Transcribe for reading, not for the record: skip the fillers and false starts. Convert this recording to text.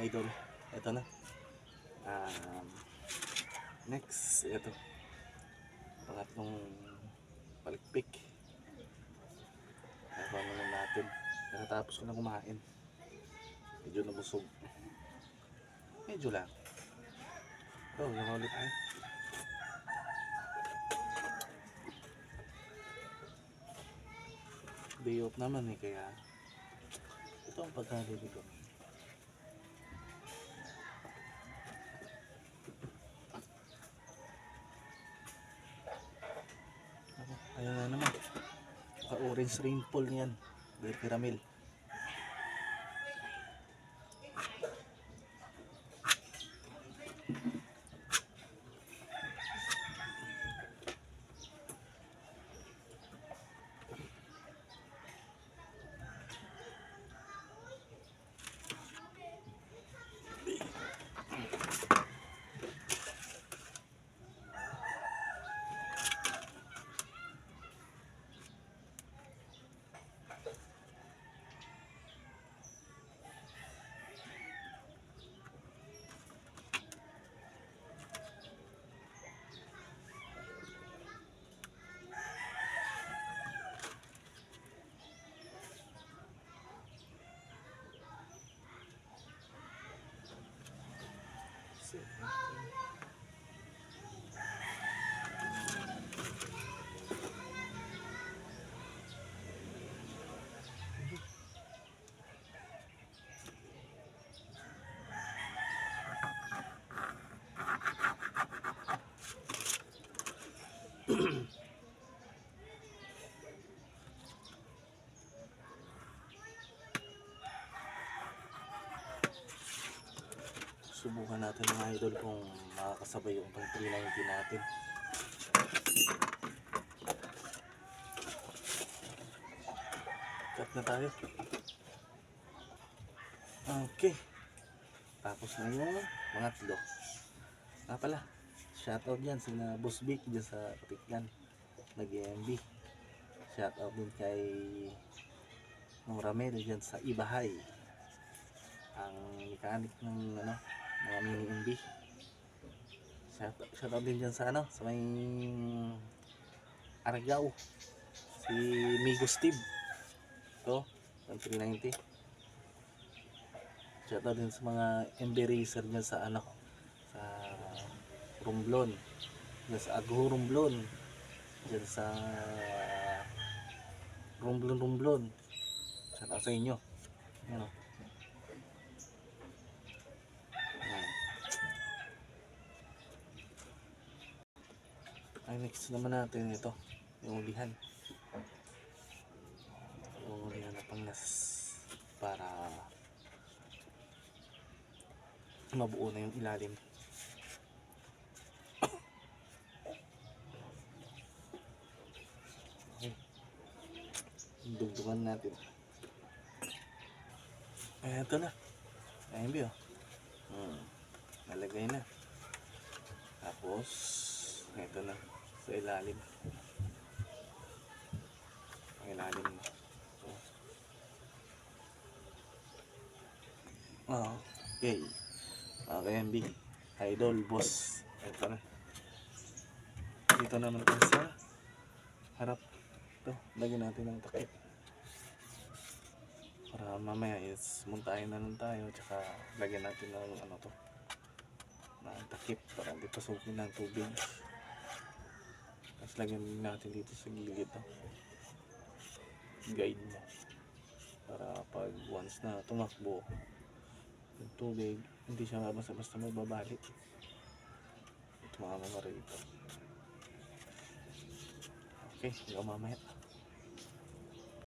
idol. Ito na. Next, ito. Pangatlong palikpik. Nagawa na natin. Nakatapos ko na kumain. Medyo nabusog. Medyo lang. Ito, gano'n ulit tayo. Day off naman eh, kaya ito ang pagkalili ko. Ayan na naman. Orange rainfall niyan. Dahil piramil. Subukan natin mga idol kung makakasabay yung pang 390 natin. Cut na tayo. Okay. Tapos na yung mga tlo. Pala. Shoutout dyan sila Boss Vic dyan sa Katiklan. Nag-EMB. Shoutout din kay Ramel dyan sa Ibahay. Ang mechanic ng mga mini MB. Shoutout din dyan sa sa may Argao, si Migo Steve ito, ang 390. Shoutout din sa mga MB racer dyan sa sa Romblon, dyan sa Agho Romblon, dyan sa Romblon. Shoutout sa inyo. Ay, next naman natin ito, yung ulihan na panglas para mabuo na yung ilalim. Okay, dugdugan natin. Ay, ito na. Ayun ba nalagay na. Tapos ito na sa ilalim. Ang ilalim na. Okay. MB idol boss. Ito na. Dito naman tayo sa harap. Ito, lagyan natin ng takip. Para mamaya is muntahin na lang tayo. Tsaka lagyan natin ng ng takip para hindi pasukin ng tubig. Tapos lagyan natin dito sa gilid guide mo para pag once na tumakbo yung tubig hindi siya basta-basta magbabalik, tumama ka rito. Okay, hanggang mamaya.